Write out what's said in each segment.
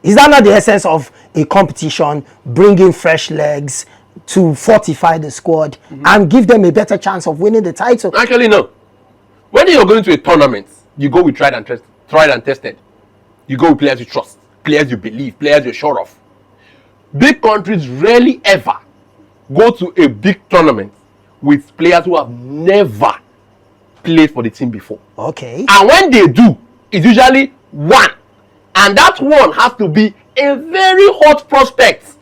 Is that not the essence of a competition, bringing fresh legs to fortify the squad and give them a better chance of winning the title? Actually, no. When you're going to a tournament, you go with tried and tested. You go with players you trust, players you believe, players you're sure of. Big countries rarely ever go to a big tournament with players who have never played for the team before. Okay. And when they do, it's usually one. And that one has to be a very hot prospect.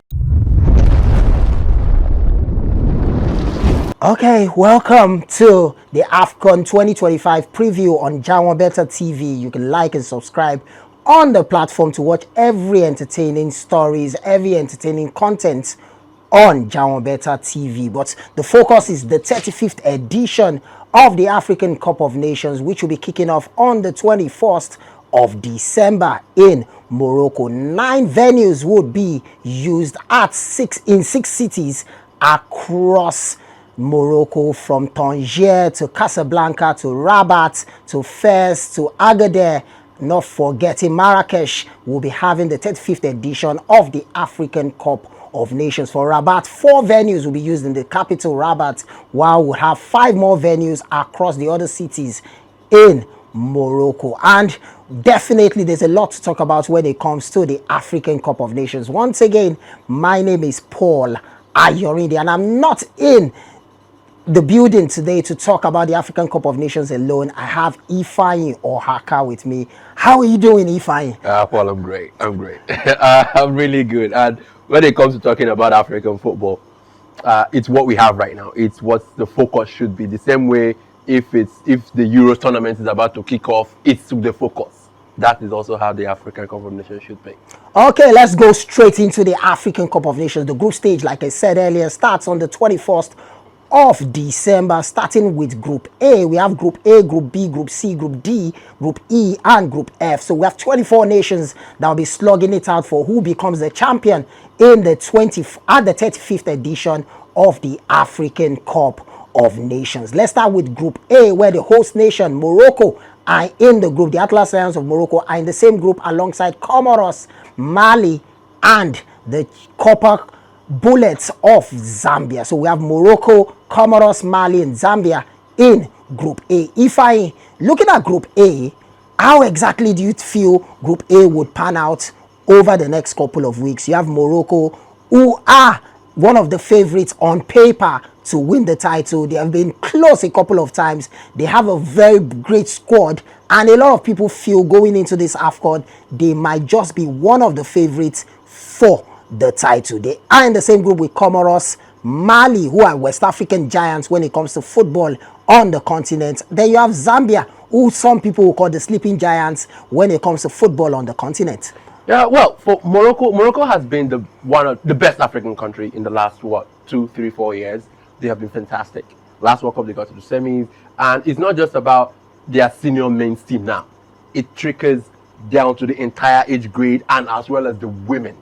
Okay, welcome to the AFCON 2025 preview on Jawon Better TV. You can like and subscribe on the platform to watch every entertaining stories, every entertaining content on Jawon Better TV. But the focus is the 35th edition of the African Cup of Nations, which will be kicking off on the 21st of December in Morocco. 9 venues would be used in six cities across Morocco, from Tangier to Casablanca to Rabat to Fez to Agadir. Not forgetting Marrakesh will be having the 35th edition of the African Cup of Nations. For Rabat, 4 venues will be used in the capital Rabat, while we'll have 5 more venues across the other cities in Morocco. And definitely there's a lot to talk about when it comes to the African Cup of Nations. Once again, my name is Paul Ayorinde, and I'm not in the building today to talk about the African Cup of Nations alone. I have Ifeanyi Ohaka with me. How are you doing, Ifeanyi? Paul, I'm great. I'm really good. And when it comes to talking about African football, it's what we have right now. It's what the focus should be. The same way if the Euros tournament is about to kick off, it's the focus. That is also how the African Cup of Nations should be. Okay, let's go straight into the African Cup of Nations. The group stage, like I said earlier, starts on the 21st of December, starting with Group A. We have Group A, Group B, Group C, Group D, Group E, and Group F. So we have 24 nations that will be slugging it out for who becomes the champion in the 35th edition of the African Cup of Nations. Let's start with Group A, where the host nation, Morocco, are in the group. The Atlas Lions of Morocco are in the same group alongside Comoros, Mali, and the Copper Bullets of Zambia. So we have Morocco, Comoros, Mali, and Zambia in Group A. If I looking at Group A, how exactly do you feel Group A would pan out over the next couple of weeks? You have Morocco, who are one of the favorites on paper to win the title. They have been close a couple of times. They have a very great squad, and a lot of people feel going into this AFCON, they might just be one of the favorites for the title. They are in the same group with Comoros, Mali, who are West African giants when it comes to football on the continent. Then you have Zambia, who some people will call the sleeping giants when it comes to football on the continent. Yeah, well, for Morocco has been one of the best African country in the last 2, 3, 4 years. They have been fantastic. Last World Cup they got to the semis, and it's not just about their senior men's team now. It trickles down to the entire age grade and as well as the women.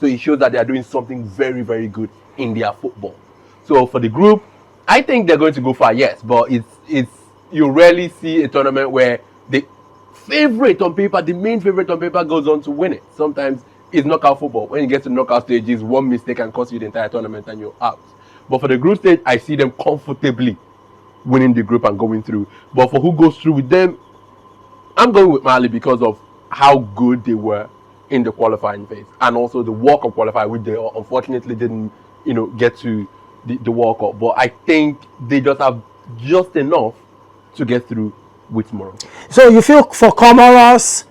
So it shows that they are doing something very, very good in their football. So for the group, I think they're going to go far, yes. But it's you rarely see a tournament where the favorite on paper, the main favorite on paper, goes on to win it. Sometimes it's knockout football. When you get to knockout stages, one mistake can cost you the entire tournament and you're out. But for the group stage, I see them comfortably winning the group and going through. But for who goes through with them, I'm going with Mali because of how good they were in the qualifying phase, and also the World Cup qualifier, which they unfortunately didn't, get to the World Cup. But I think they just have just enough to get through with Morocco. So you feel for Comoros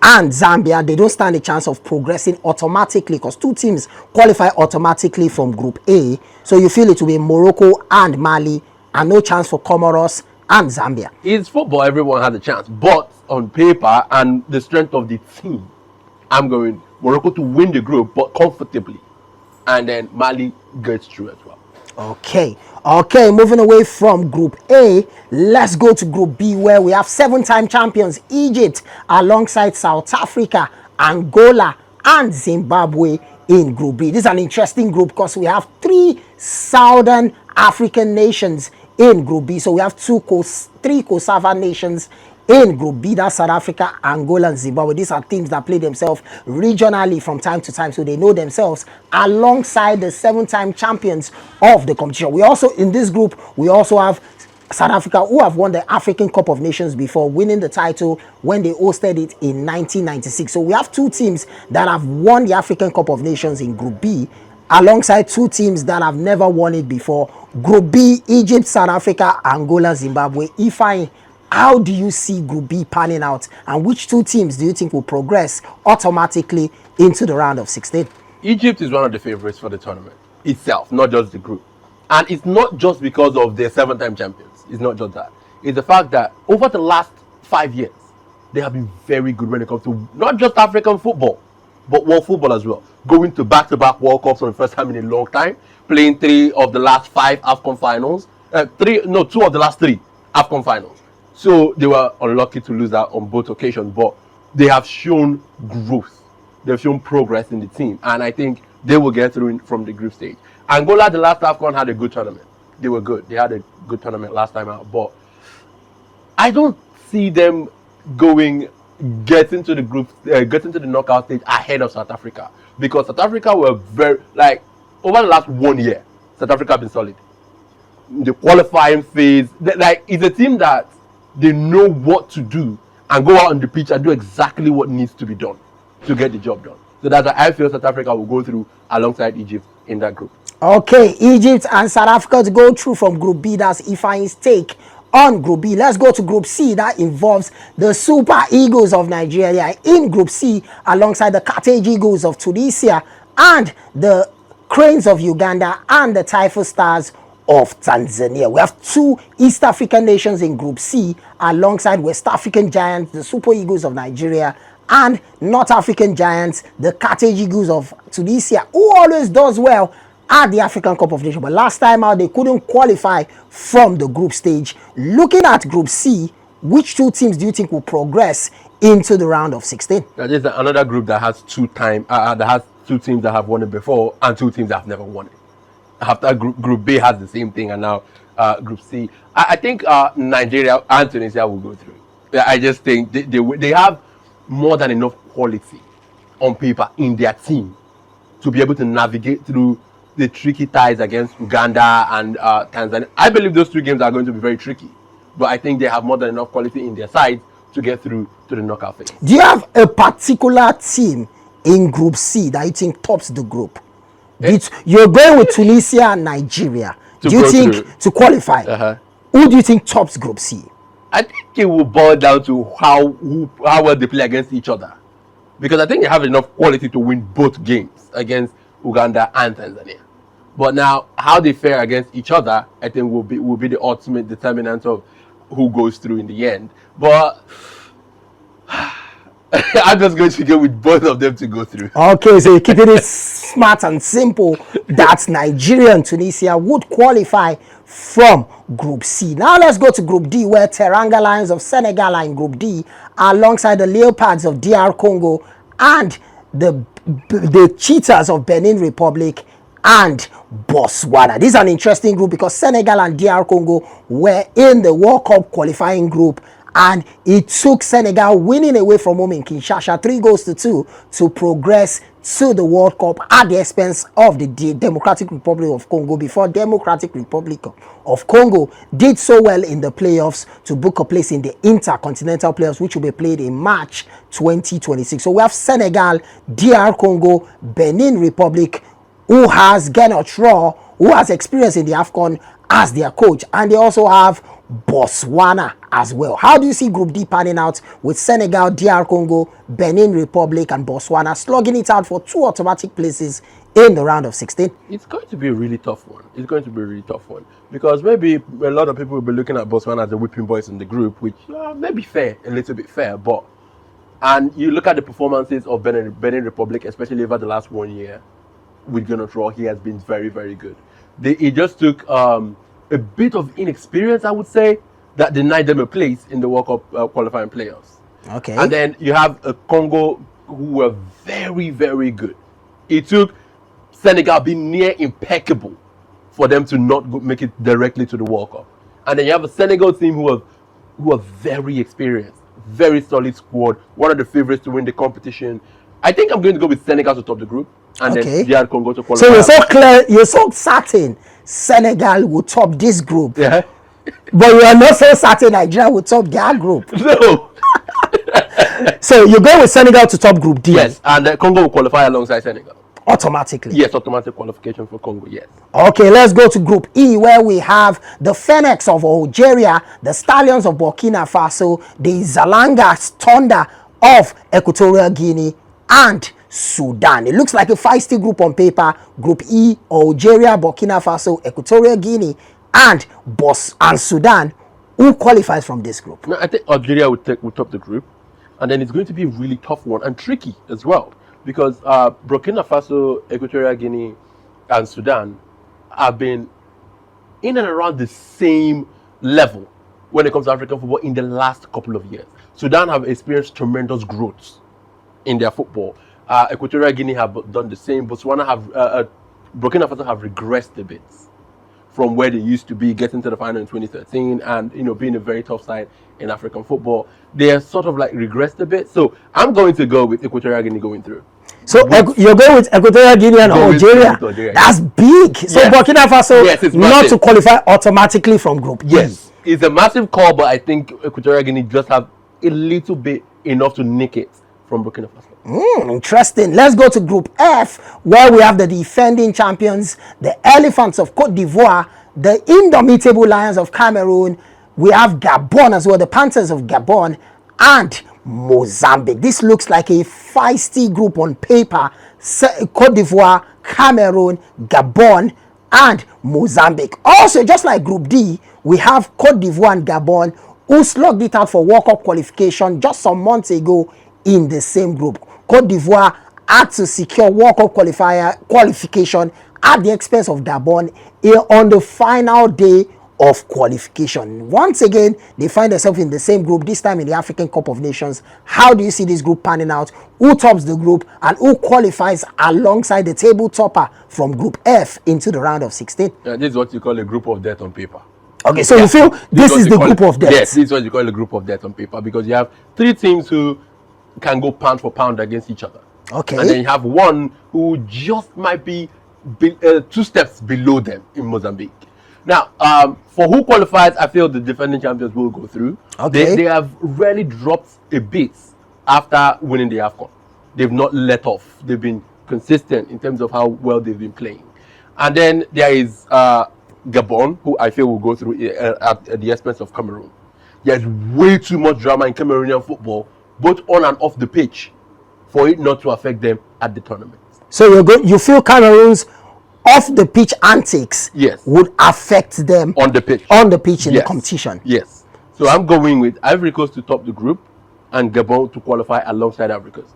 and Zambia, they don't stand a chance of progressing automatically because 2 teams qualify automatically from Group A. So you feel it will be Morocco and Mali, and no chance for Comoros and Zambia. It's football; everyone has a chance, but on paper and the strength of the team, I'm going Morocco to win the group, but comfortably. And then Mali gets through as well. Okay, moving away from Group A, let's go to Group B, where we have 7-time champions Egypt alongside South Africa, Angola, and Zimbabwe in Group B. This is an interesting group because we have 3 Southern African nations in Group B. So we have 3 COSAVA nations In Group B, that's South Africa, Angola, and Zimbabwe. These are teams that play themselves regionally from time to time, so they know themselves alongside the 7-time champions of the competition. We also, in this group, we also have South Africa, who have won the African Cup of Nations before, winning the title when they hosted it in 1996. So we have two teams that have won the African Cup of Nations in Group B, alongside two teams that have never won it before. Group B, Egypt, South Africa, Angola, Zimbabwe. Ifeanyi, how do you see Group B panning out, and which two teams do you think will progress automatically into the round of 16? Egypt is one of the favorites for the tournament itself, not just the group. And it's not just because of their 7-time champions. It's not just that. It's the fact that over the last 5 years, they have been very good when it comes to not just African football, but world football as well. Going to back-to-back World Cups for the first time in a long time, playing 3 of the last 5 AFCON finals, 2 of the last 3 AFCON finals. So they were unlucky to lose that on both occasions, but they have shown growth. They've shown progress in the team, and I think they will get through from the group stage. Angola, the last AFCON, had a good tournament. They were good. They had a good tournament last time out, but I don't see them getting to the knockout stage ahead of South Africa, because South Africa were very, over the last 1 year, South Africa have been solid. The qualifying phase, it's a team that they know what to do and go out on the pitch and do exactly what needs to be done to get the job done. So that's why I feel South Africa will go through alongside Egypt in that group. Okay, Egypt and South Africa to go through from Group B. That's Ifeanyi's take on Group B. Let's go to Group C. That involves the Super Eagles of Nigeria in Group C, alongside the Carthage Eagles of Tunisia and the Cranes of Uganda and the Taifa Stars of Tanzania. We have 2 East African nations in Group C, alongside West African giants, the Super Eagles of Nigeria, and North African giants, the Carthage Eagles of Tunisia, who always does well at the African Cup of Nations. But last time out, they couldn't qualify from the group stage. Looking at Group C, which 2 teams do you think will progress into the round of 16? That is another group that has 2 teams that have won it before and 2 teams that have never won it. After Group B has the same thing, and now Group C. I think Nigeria and Tunisia will go through. I just think they have more than enough quality on paper in their team to be able to navigate through the tricky ties against Uganda and Tanzania. I believe those 2 games are going to be very tricky, but I think they have more than enough quality in their side to get through to the knockout phase. Do you have a particular team in Group C that you think tops the group? You're going with Tunisia and Nigeria. Do you think to qualify? Who do you think tops Group C? I think it will boil down to how well they play against each other, because I think they have enough quality to win both games against Uganda and Tanzania. But now, how they fare against each other, I think will be the ultimate determinant of who goes through in the end. But I'm just going to go with both of them to go through. Okay, so you're keeping it smart and simple that Nigeria and Tunisia would qualify from Group C. Now let's go to Group D, where Teranga Lions of Senegal are in Group D, alongside the Leopards of DR Congo and the Cheetahs of Benin Republic and Botswana. This is an interesting group because Senegal and DR Congo were in the World Cup qualifying group, and it took Senegal winning away from home in Kinshasa 3-2 to progress to the World Cup at the expense of the Democratic Republic of Congo, before Democratic Republic of Congo did so well in the playoffs to book a place in the Intercontinental Playoffs, which will be played in March 2026. So we have Senegal, DR Congo, Benin Republic, who has Gernot Rohr, who has experience in the AFCON, as their coach, and they also have Botswana as well. How do you see Group D panning out with Senegal, DR Congo, Benin Republic, and Botswana slugging it out for 2 automatic places in the round of 16? It's going to be a really tough one. It's going to be a really tough one, because maybe a lot of people will be looking at Botswana as the whipping boys in the group, which may be fair, a little bit fair, but and you look at the performances of Benin Republic, especially over the last 1 year with Gernot Rohr, he has been very, very good. It just took a bit of inexperience, I would say, that denied them a place in the World Cup qualifying playoffs. Okay. And then you have a Congo who were very, very good. It took Senegal being near impeccable for them to not make it directly to the World Cup. And then you have a Senegal team who are very experienced. very solid squad, one of the favorites to win the competition. I think I'm going to go with Senegal to top the group, and then DR Congo to qualify. So you're so certain Senegal will top this group. Yeah. But you are not so certain Nigeria will top their group. No. So you go with Senegal to top group D. Yes, and Congo will qualify alongside Senegal. Automatically. Yes, automatic qualification for Congo, yes. Okay, let's go to Group E, where we have the Phoenix of Algeria, the Stallions of Burkina Faso, the Zalanga Thunder of Equatorial Guinea, and Sudan. It looks like a feisty group on paper. Group E, Algeria, Burkina Faso, Equatorial Guinea, and Sudan. Who qualifies from this group? No, I think Algeria will top the group, and then it's going to be a really tough one and tricky as well, because Burkina Faso, Equatorial Guinea, and Sudan have been in and around the same level when it comes to African football in the last couple of years. Sudan have experienced tremendous growth in their football. Equatorial Guinea have done the same. Burkina Faso have regressed a bit from where they used to be, getting to the final in 2013, and being a very tough side in African football. They are sort of like regressed a bit. So I'm going to go with Equatorial Guinea going through. So you're going with Equatorial Guinea and Algeria. That's big. So yes. Burkina Faso not to qualify automatically from Group E. Yes, it's a massive call, but I think Equatorial Guinea just have a little bit enough to nick it from Burkina Faso. Interesting. Let's go to Group F, where we have the defending champions, the Elephants of Côte d'Ivoire, the Indomitable Lions of Cameroon. We have Gabon as well, the Panthers of Gabon, and Mozambique. This looks like a feisty group on paper. Côte d'Ivoire, Cameroon, Gabon, and Mozambique. Also, just like Group D, we have Côte d'Ivoire and Gabon, who slugged it out for World Cup qualification just some months ago in the same group. Côte d'Ivoire had to secure World Cup qualification at the expense of Gabon on the final day of qualification. Once again, they find themselves in the same group, this time in the African Cup of Nations. How do you see this group panning out? Who tops the group and who qualifies alongside the table topper from Group F into the round of 16? This is what you call a group of death on paper. Okay, so you feel this is the group of death? Yes, this is what you call a group of death on paper, because you have three teams who can go pound for pound against each other. Okay. And then you have one who just might be 2 steps below them in Mozambique. Now, for who qualifies, I feel the defending champions will go through. Okay. They have really dropped a bit after winning the AFCON. They've not let off. They've been consistent in terms of how well they've been playing. And then there is Gabon, who I feel will go through at the expense of Cameroon. There's way too much drama in Cameroonian football, both on and off the pitch, for it not to affect them at the tournament. So you feel Cameroon's off the pitch antics would affect them on the pitch in the competition? Yes. So I'm going with Ivory Coast to top the group and Gabon to qualify alongside Ivory Coast.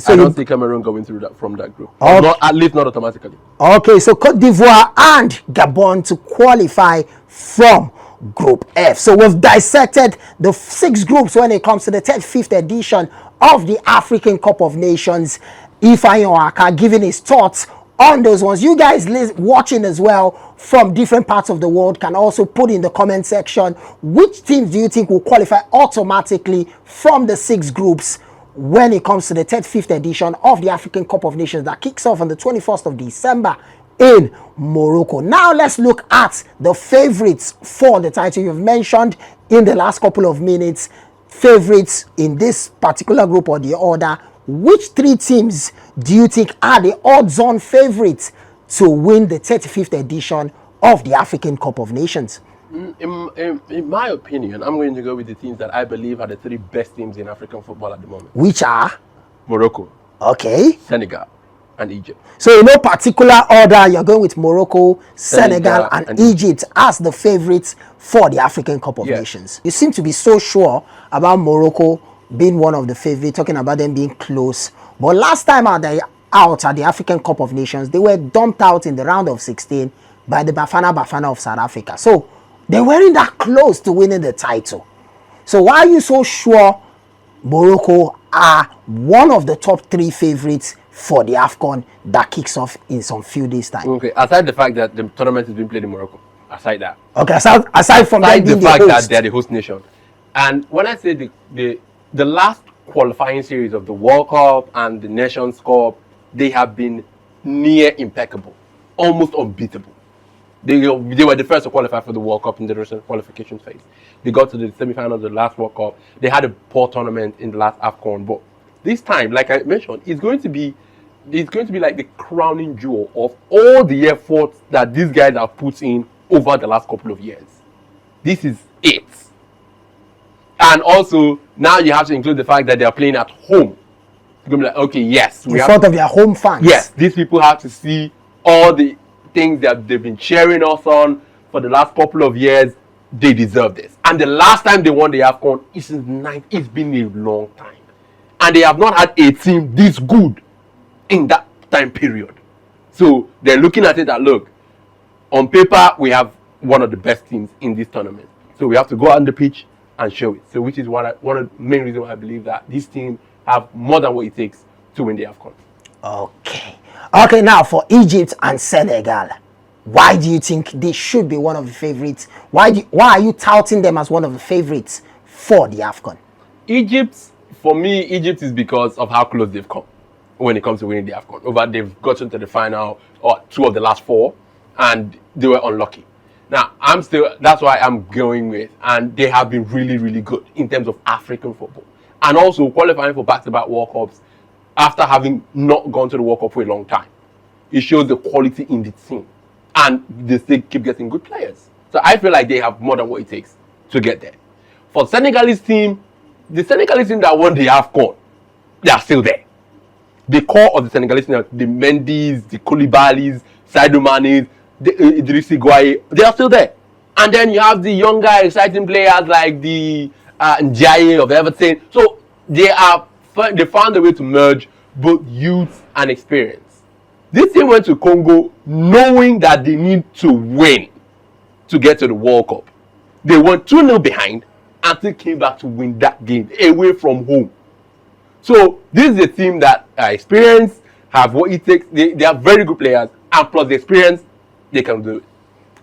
So I don't see Cameroon going through that from that group. Okay. At least not automatically. Okay, so Côte d'Ivoire and Gabon to qualify from Group F. So we've dissected the 6 groups when it comes to the 5th edition of the African Cup of Nations. Ifeanyi Oaka giving his thoughts on those ones. You guys watching as well from different parts of the world can also put in the comment section which teams do you think will qualify automatically from the 6 groups when it comes to the 5th edition of the African Cup of Nations that kicks off on the 21st of December in Morocco. Now let's look at the favorites for the title. You've mentioned in the last couple of minutes favorites in this particular group or the other. Which 3 teams do you think are the odds-on favorites to win the 35th edition of the African Cup of Nations? In my opinion, I'm going to go with the teams that I believe are the 3 best teams in African football at the moment. Which are? Morocco. Okay. Senegal and Egypt. So in no particular order, you're going with Morocco, Senegal and Egypt as the favorites for the African Cup of Nations. You seem to be so sure about Morocco being one of the favorites, talking about them being close. But last time out at the African Cup of Nations, they were dumped out in the round of 16 by the Bafana of South Africa. So they weren't that close to winning the title. So why are you so sure Morocco are one of the top 3 favorites for the AFCON that kicks off in some few days' time? Okay, aside the fact that the tournament is being played in Morocco, aside that. Okay, aside from that being the fact that they're the host nation, And when I say the last qualifying series of the World Cup and the Nations Cup, they have been near impeccable, almost unbeatable. They were the first to qualify for the World Cup in the recent qualification phase. They got to the semi-final of the last World Cup. They had a poor tournament in the last AFCON, but this time, like I mentioned, it's going to be like the crowning jewel of all the efforts that these guys have put in over the last couple of years. This is it. And also, now you have to include the fact that they are playing at home. You're going to be like, okay, yes. In front of their home fans. Yes, these people have to see all the things that they've been cheering us on for the last couple of years. They deserve this. And the last time they won the AFCON, it's been a long time. And they have not had a team this good in that time period. So they're looking at it that, look, on paper, we have one of the best teams in this tournament. So we have to go on the pitch and show it. So which is one of the main reasons why I believe that this team have more than what it takes to win the AFCON. Okay, now for Egypt and Senegal, why do you think they should be one of the favorites? Why are you touting them as one of the favorites for the AFCON? For me, Egypt is because of how close they've come when it comes to winning the AFCON. They've gotten to the final or 2 of the last 4, and they were unlucky. Now, that's why I'm going with, and they have been really, really good in terms of African football. And also qualifying for back-to-back World Cups after having not gone to the World Cup for a long time. It shows the quality in the team. And they still keep getting good players. So I feel like they have more than what it takes to get there. For the Senegalese team that won the AFCON, they are still there. The core of the Senegalese team, the Mendy's, the Koulibaly's, Sadio Mane's, the Idrissi Gueye, they are still there. And then you have the younger, exciting players like the Ndiaye of Everton. So they found a way to merge both youth and experience. This team went to Congo knowing that they need to win to get to the World Cup. They went 2-0 behind and still came back to win that game away from home. So this is a team that are experienced, have what it takes. They are very good players, and plus the experience, they can do it.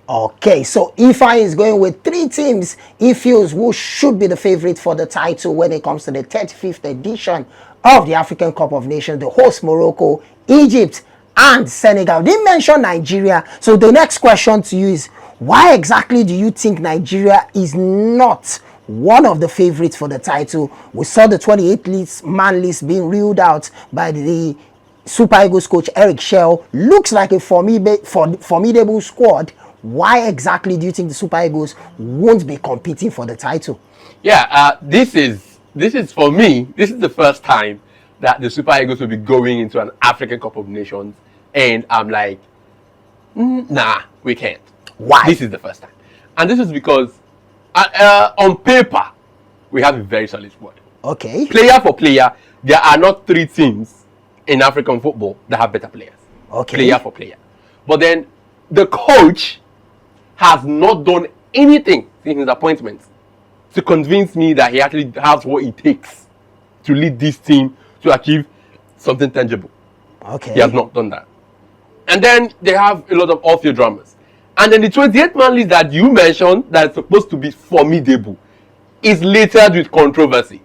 Okay, so Ifeanyi is going with 3 teams he feels who should be the favorite for the title when it comes to the 35th edition of the African Cup of Nations. The host Morocco, Egypt, and Senegal. They mentioned Nigeria. So the next question to you is, why exactly do you think Nigeria is not one of the favorites for the title? We saw the 28-man list being ruled out by the Super Eagles coach Eric Shell. Looks like a formidable squad. Why exactly do you think the Super Eagles won't be competing for the title? Yeah, this is for me, this is the first time that the Super Eagles will be going into an African Cup of Nations, and I'm like, nah, we can't. Why? This is the first time. And this is because on paper, we have a very solid squad. Okay. Player for player, there are not 3 teams in African football that have better players. Okay. Player for player. But then the coach has not done anything since his appointment to convince me that he actually has what it takes to lead this team to achieve something tangible. Okay. He has not done that. And then they have a lot of off-field dramas. And then the 28-man list that you mentioned that's supposed to be formidable is littered with controversy.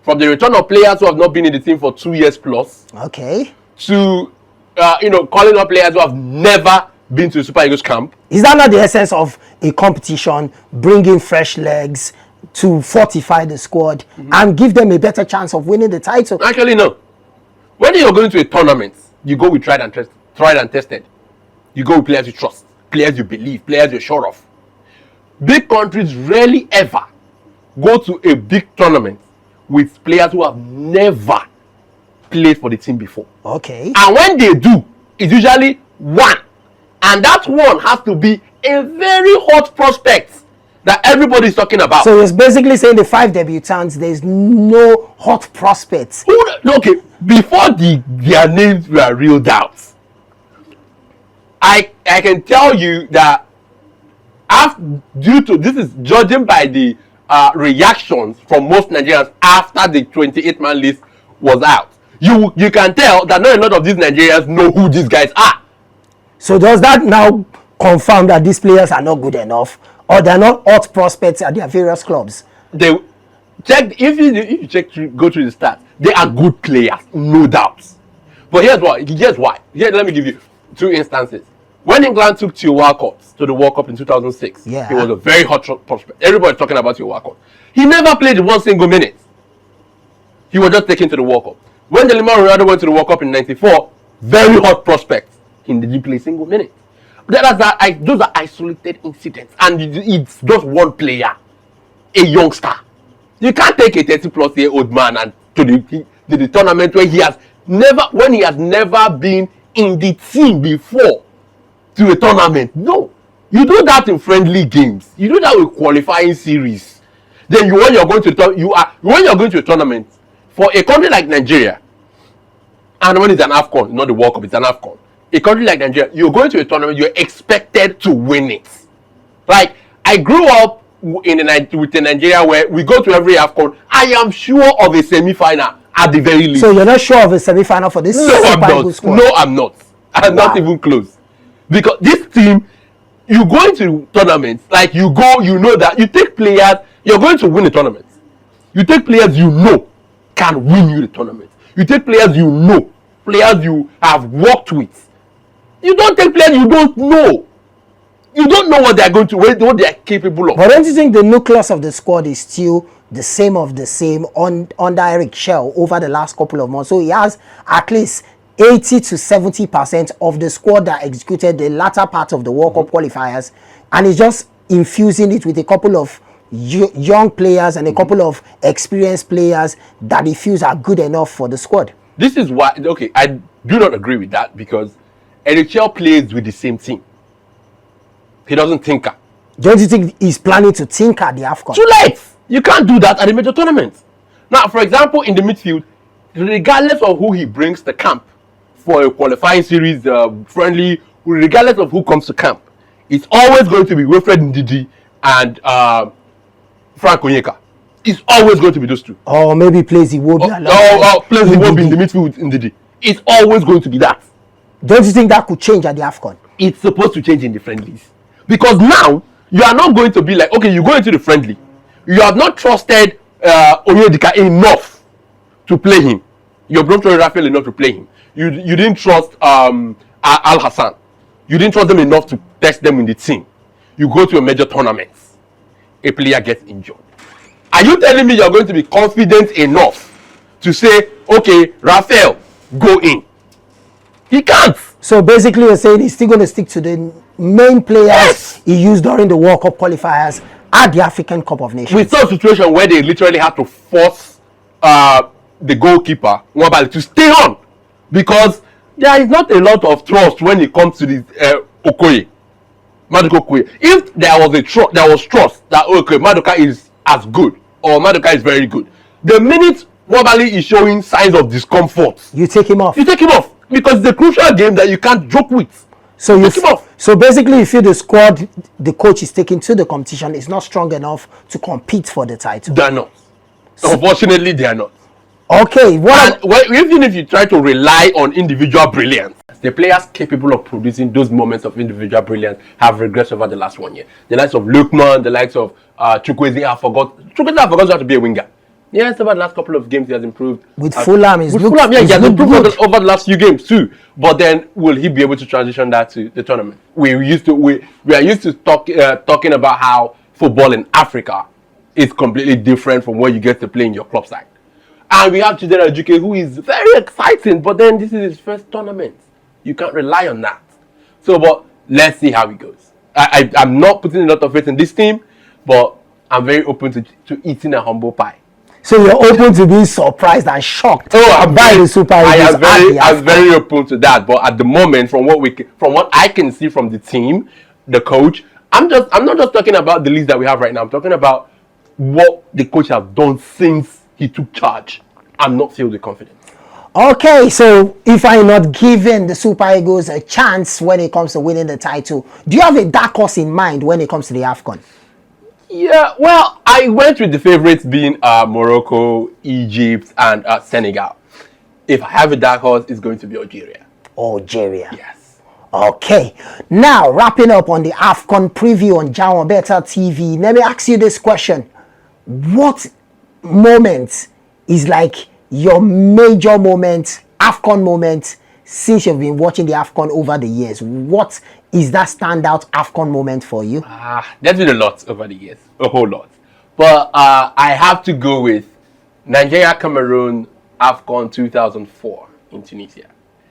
From the return of players who have not been in the team for 2 years plus, Okay. to calling up players who have never been to the Super Eagles camp. Is that not the essence of a competition? Bringing fresh legs to fortify the squad and give them a better chance of winning the title? Actually, no. When you're going to a tournament, you go with tried and tested. You go with players you trust, players you believe, players you're sure of. Big countries rarely ever go to a big tournament with players who have never played for the team before. Okay. And when they do, it's usually one. And that one has to be a very hot prospect that everybody's talking about. So it's basically saying the 5 debutants, there's no hot prospects. Okay, before their names were reeled out, I can tell you that due to this is judging by the reactions from most Nigerians after the 28-man list was out. You can tell that not a lot of these Nigerians know who these guys are. So does that now confirm that these players are not good enough, or they're not hot prospects at their various clubs? they check if you check go through the stats, they are good players, no doubt. But here's why. Here, let me give you two instances. When England took Theo Walcott to the World Cup in 2006, he was a very hot prospect. Everybody's talking about Theo Walcott. He never played one single minute. He was just taken to the World Cup. When Delima Ronaldo went to the World Cup in '94, very hot prospect. He didn't play a single minute. Those are isolated incidents, and it's just one player, a youngster. You can't take a 30-plus-year-old man and to the tournament where he has never been in the team before to a tournament. No, you do that in friendly games. You do that with qualifying series. Then when you're going to a tournament for a country like Nigeria, and when it's an AFCON, not the World Cup, it's an AFCON. A country like Nigeria, you're going to a tournament, you're expected to win it. Like, I grew up with a Nigeria where we go to every AFCON. I am sure of a semi-final at the very least. So you're not sure of a semi-final for this? No, I'm not. Squad? No, I'm not. I'm not even close. Because this team, you go into tournaments, like you know that you take players, you're going to win a tournament. You take players you know can win you the tournament. You take players you know, players you have worked with. You don't take players you don't know. You don't know what they're going to, what they're capable of. But don't you think the nucleus of the squad is still the same under Eric Shell over the last couple of months? So he has at least 80 to 70% of the squad that executed the latter part of the World Cup qualifiers, and he's just infusing it with a couple of young players and a couple of experienced players that he feels are good enough for the squad. This is why, okay, I do not agree with that, because Eric Shell plays with the same team. He doesn't tinker. Don't you think he's planning to tinker at the AFCON? Too late! You can't do that at the major tournament. Now, for example, in the midfield, regardless of who he brings to camp for a qualifying series, friendly, regardless of who comes to camp, it's always going to be Wilfred Ndidi and Frank Onyeka. It's always going to be those two. Or maybe plays Iwobi. Plays Iwobi in the midfield with Ndidi. It's always going to be that. Don't you think that could change at the AFCON? It's supposed to change in the friendlies. Because now, you are not going to be like, okay, you go into the friendly. You have not trusted Onyedika enough to play him. You have not trusted Raphael enough to play him. You didn't trust Al Hassan. You didn't trust them enough to test them in the team. You go to a major tournament. A player gets injured. Are you telling me you're going to be confident enough to say, okay, Raphael, go in? He can't. So basically you're saying he's still going to stick to the main players he used during the World Cup qualifiers at the African Cup of Nations. We saw a situation where they literally had to force the goalkeeper to stay on, because there is not a lot of trust when it comes to this Okoye, Maduka Okoye. If there was trust that okay, Maduka is as good or Maduka is very good, the minute Wabali is showing signs of discomfort, you take him off. You take him off, because it's a crucial game that you can't joke with. So basically you feel the squad the coach is taking to the competition is not strong enough to compete for the title. They're not. Unfortunately, they are not. Okay. Even if you try to rely on individual brilliance, the players capable of producing those moments of individual brilliance have regressed over the last 1 year. The likes of Lukman, the likes of Chukwueze have forgotten how to be a winger. Yes, over the last couple of games he has improved. With Fulham, he has improved over the last few games too. But then, will he be able to transition that to the tournament? We are used to talking about how football in Africa is completely different from where you get to play in your club side. And we have Chidera Ajuke, who is very exciting, but then this is his first tournament. You can't rely on that. So, but let's see how it goes. I'm not putting a lot of faith in this team, but I'm very open to eating a humble pie. So you're open to being surprised and shocked by the Super Eagles? I'm very open to that. But at the moment, from what I can see from the team, the coach, I'm not just talking about the list that we have right now. I'm talking about what the coach has done since he took charge. I'm not filled with confidence. Okay, so if I'm not giving the Super Eagles a chance when it comes to winning the title, do you have a dark horse in mind when it comes to the AFCON? Yeah, well, I went with the favorites being Morocco, Egypt, and Senegal. If I have a dark horse, it's going to be Algeria. Algeria. Yes. Okay. Now, wrapping up on the AFCON preview on Jawon Better TV, let me ask you this question. what moment is like your major moment, AFCON moment, since you've been watching the AFCON over the years? What is that standout AFCON moment for you? There's been a lot over the years, a whole lot. But I have to go with Nigeria Cameroon AFCON 2004 in Tunisia.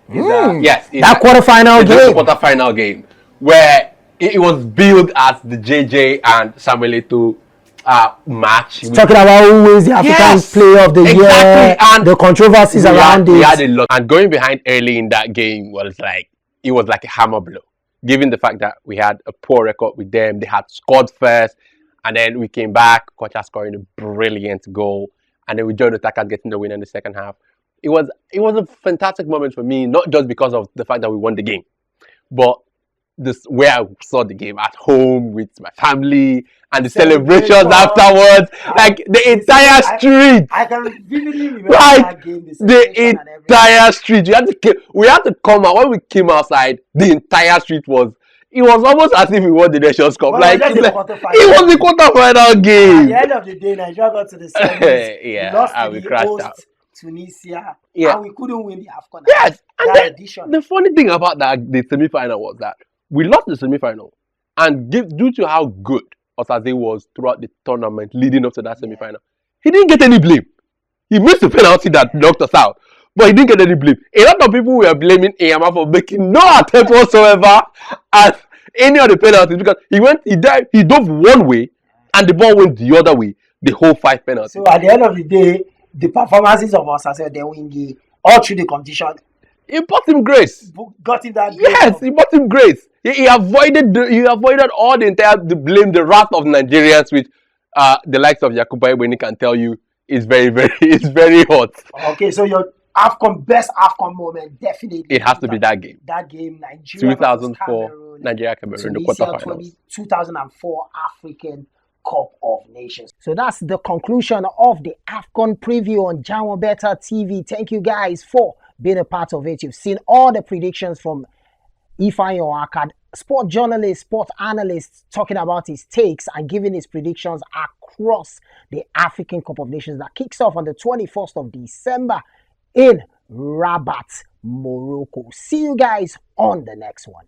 That quarterfinal game. The quarterfinal game where it was billed as the JJ and Samuel Eto'o match. Talking about who wins the African Player of the Year, and the controversies around it. We had a lot. And going behind early in that game was like a hammer blow, given the fact that we had a poor record with them. They had scored first, and then we came back, Kocha scoring a brilliant goal, and then we joined the attackers getting the win in the second half. It was a fantastic moment for me, not just because of the fact that we won the game, but this where I saw the game at home with my family and the celebrations afterwards, like the entire street. I can vividly remember that game. The entire street. We had to come out. When we came outside, the entire street was. It was almost as if we won the Nations Cup. Well, it was the quarterfinal game. At the end of the day, Nigeria got to the semis. Yeah, lost and to we crashed host out. Tunisia, yeah, and we couldn't win the AFCON. Yes, and that edition. The funny thing about the semi-final was that we lost the semi-final, and due to how good Osaze was throughout the tournament leading up to that semi-final, he didn't get any blame. He missed the penalty that knocked us out, but he didn't get any blame. A lot of people were blaming Eyama for making no attempt whatsoever at any of the penalties because he dove one way, and the ball went the other way. The whole 5 penalties. So at the end of the day, the performances of Osaze Dewingi all through the competition, it brought him grace. Got him that. Yes, it brought him grace. He avoided all the blame, the wrath of Nigerians, which the likes of Yakuba Ebweni can tell you is very, very hot. Okay, so your best AFCON moment, definitely. It has to be that game. That game, Nigeria 2004, Nigeria Cameroon, the quarterfinals. 2004 African Cup of Nations. So that's the conclusion of the AFCON preview on Jamo Better TV. Thank you guys for being a part of it. You've seen all the predictions from Ifeanyi Akad, sport journalist, sport analyst, talking about his takes and giving his predictions across the African Cup of Nations that kicks off on the 21st of December in Rabat, Morocco. See you guys on the next one.